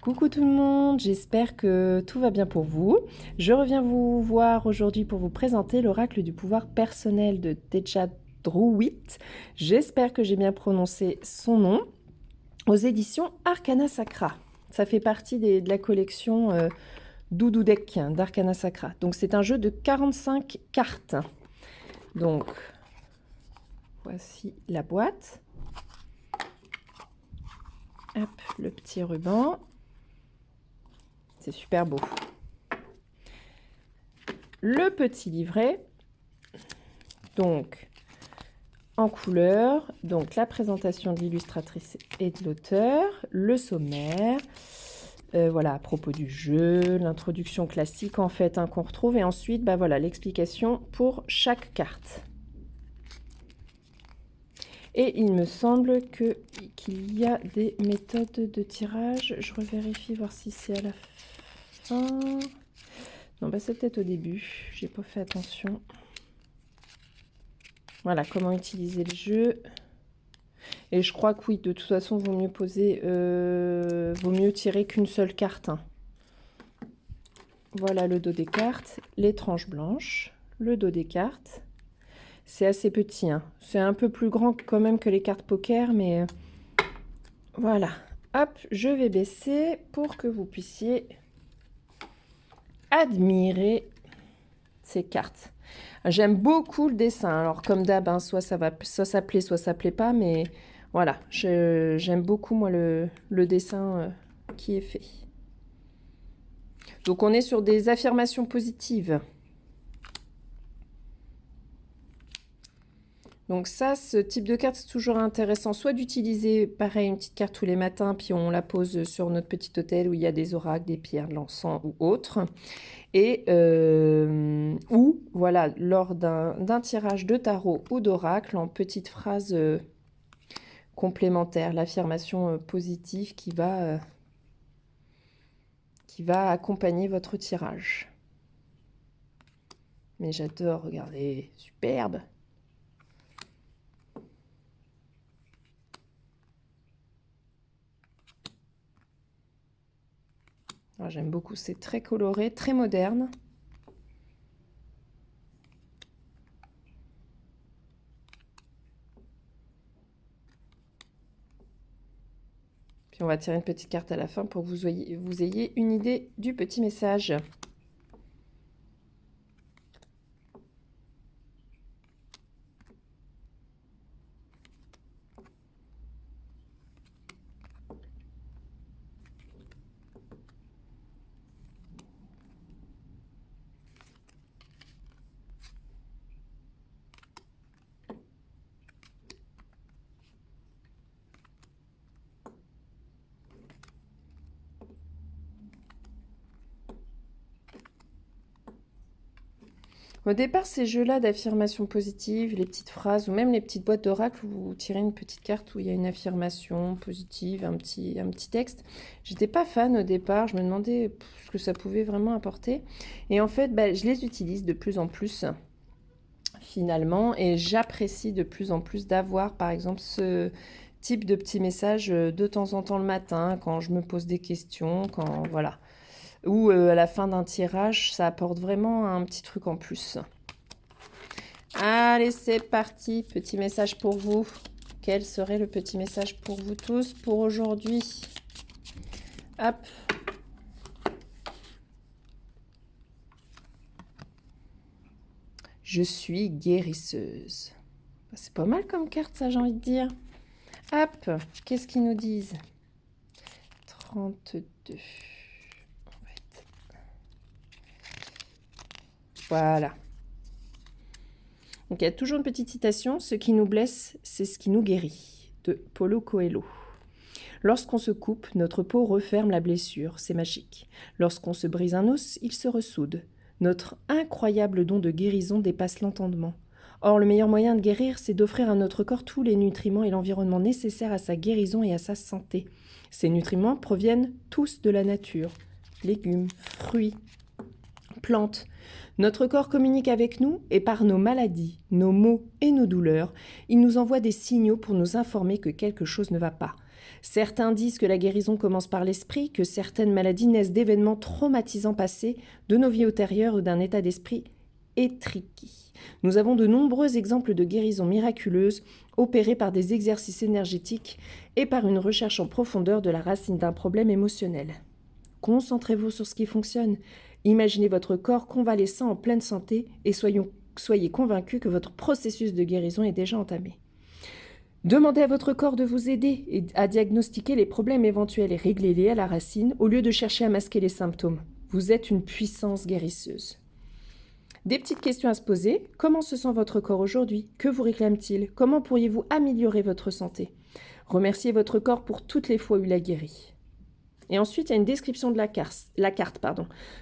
Coucou tout le monde, j'espère que tout va bien pour vous. Je reviens vous voir aujourd'hui pour vous présenter l'oracle du pouvoir personnel de Teja Druitt. J'espère que j'ai bien prononcé son nom, aux éditions Arcana Sacra. Ça fait partie de la collection Doudou Deck d'Arcana Sacra. Donc c'est un jeu de 45 cartes. Donc voici la boîte. Hop, le petit ruban. C'est super beau. Le petit livret, donc en couleur, donc la présentation de l'illustratrice et de l'auteur, le sommaire, voilà, à propos du jeu, l'introduction classique en fait qu'on retrouve, et ensuite voilà, l'explication pour chaque carte. Et il me semble qu'il y a des méthodes de tirage. Je revérifie voir si c'est à la fin. Non, c'est peut-être au début. J'ai pas fait attention. Voilà, comment utiliser le jeu. Et je crois que oui, de toute façon, vaut mieux tirer qu'une seule carte. Voilà le dos des cartes, les tranches blanches, le dos des cartes. C'est assez petit, C'est un peu plus grand quand même que les cartes poker, mais voilà. Hop, je vais baisser pour que vous puissiez admirer ces cartes. J'aime beaucoup le dessin. Alors comme d'hab, soit ça plaît, soit ça plaît pas, mais voilà, j'aime beaucoup moi le dessin qui est fait. Donc on est sur des affirmations positives. Donc ça, ce type de carte, c'est toujours intéressant, soit d'utiliser, pareil, une petite carte tous les matins, puis on la pose sur notre petit hôtel où il y a des oracles, des pierres, de l'encens ou autre. Et ou, voilà, lors d'un tirage de tarot ou d'oracle, en petite phrase complémentaire, l'affirmation positive qui va accompagner votre tirage. Mais j'adore, regardez, superbe! J'aime beaucoup, c'est très coloré, très moderne. Puis on va tirer une petite carte à la fin pour que vous ayez une idée du petit message. Au départ, ces jeux-là d'affirmations positives, les petites phrases ou même les petites boîtes d'oracle, vous tirez une petite carte où il y a une affirmation positive, un petit texte. J'étais pas fan au départ, je me demandais ce que ça pouvait vraiment apporter. Et en fait, je les utilise de plus en plus finalement, et j'apprécie de plus en plus d'avoir par exemple ce type de petits messages de temps en temps le matin, quand je me pose des questions, quand voilà. Ou à la fin d'un tirage, ça apporte vraiment un petit truc en plus. Allez, c'est parti. Petit message pour vous. Quel serait le petit message pour vous tous pour aujourd'hui? Hop. Je suis guérisseuse. C'est pas mal comme carte, ça, j'ai envie de dire. Hop. Qu'est-ce qu'ils nous disent? 32. Voilà. Donc il y a toujours une petite citation, ce qui nous blesse, c'est ce qui nous guérit, de Paulo Coelho. Lorsqu'on se coupe, notre peau referme la blessure, c'est magique. Lorsqu'on se brise un os, il se ressoude. Notre incroyable don de guérison dépasse l'entendement. Or, le meilleur moyen de guérir, c'est d'offrir à notre corps tous les nutriments et l'environnement nécessaires à sa guérison et à sa santé. Ces nutriments proviennent tous de la nature. Légumes, fruits, plantes. Notre corps communique avec nous et par nos maladies, nos maux et nos douleurs, il nous envoie des signaux pour nous informer que quelque chose ne va pas. Certains disent que la guérison commence par l'esprit, que certaines maladies naissent d'événements traumatisants passés, de nos vies antérieures ou d'un état d'esprit étriqué. Nous avons de nombreux exemples de guérisons miraculeuses opérées par des exercices énergétiques et par une recherche en profondeur de la racine d'un problème émotionnel. Concentrez-vous sur ce qui fonctionne. Imaginez votre corps convalescent en pleine santé et soyez convaincus que votre processus de guérison est déjà entamé. Demandez à votre corps de vous aider à diagnostiquer les problèmes éventuels et régler-les à la racine au lieu de chercher à masquer les symptômes. Vous êtes une puissance guérisseuse. Des petites questions à se poser. Comment se sent votre corps aujourd'hui? Que vous réclame-t-il? Comment pourriez-vous améliorer votre santé? Remerciez votre corps pour toutes les fois où il a guéri. Et ensuite, il y a une description de la carte.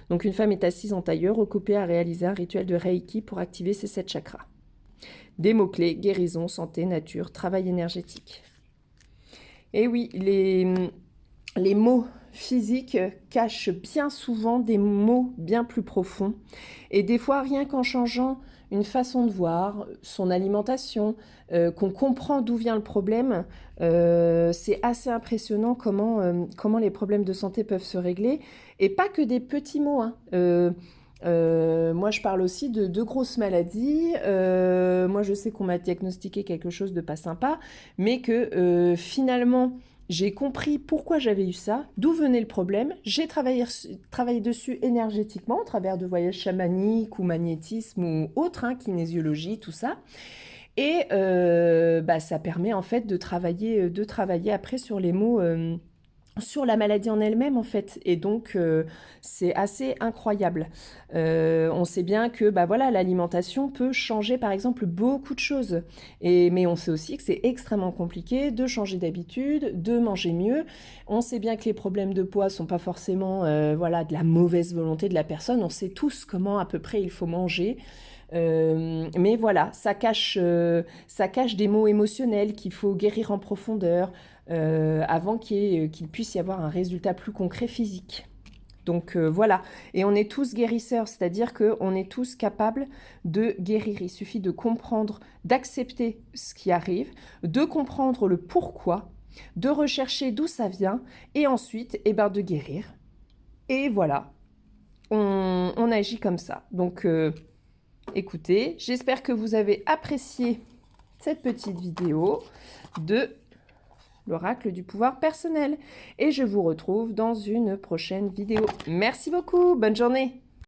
Donc, une femme est assise en tailleur, occupée à réaliser un rituel de Reiki pour activer ses 7 chakras. Des mots-clés, guérison, santé, nature, travail énergétique. Et oui, les mots physiques cachent bien souvent des mots bien plus profonds. Et des fois, rien qu'en changeant une façon de voir, son alimentation, qu'on comprend d'où vient le problème, c'est assez impressionnant comment les problèmes de santé peuvent se régler. Et pas que des petits mots, hein. Moi, je parle aussi de grosses maladies. Moi, je sais qu'on m'a diagnostiqué quelque chose de pas sympa, mais que finalement, j'ai compris pourquoi j'avais eu ça, d'où venait le problème. J'ai travaillé dessus énergétiquement, au travers de voyages chamaniques ou magnétisme ou autres, hein, kinésiologie, tout ça. Et ça permet en fait de travailler après sur les mots... sur la maladie en elle-même en fait, et donc c'est assez incroyable. On sait bien que l'alimentation peut changer par exemple beaucoup de choses, mais on sait aussi que c'est extrêmement compliqué de changer d'habitude, de manger mieux. On sait bien que les problèmes de poids sont pas forcément de la mauvaise volonté de la personne, on sait tous comment à peu près il faut manger. Mais voilà, ça cache des maux émotionnels qu'il faut guérir en profondeur avant qu'il puisse y avoir un résultat plus concret physique. Donc voilà, et on est tous guérisseurs, c'est-à-dire qu'on est tous capables de guérir. Il suffit de comprendre, d'accepter ce qui arrive, de comprendre le pourquoi, de rechercher d'où ça vient, et ensuite de guérir. Et voilà, on agit comme ça. Donc écoutez, j'espère que vous avez apprécié cette petite vidéo de l'oracle du pouvoir personnel. Et je vous retrouve dans une prochaine vidéo. Merci beaucoup, bonne journée!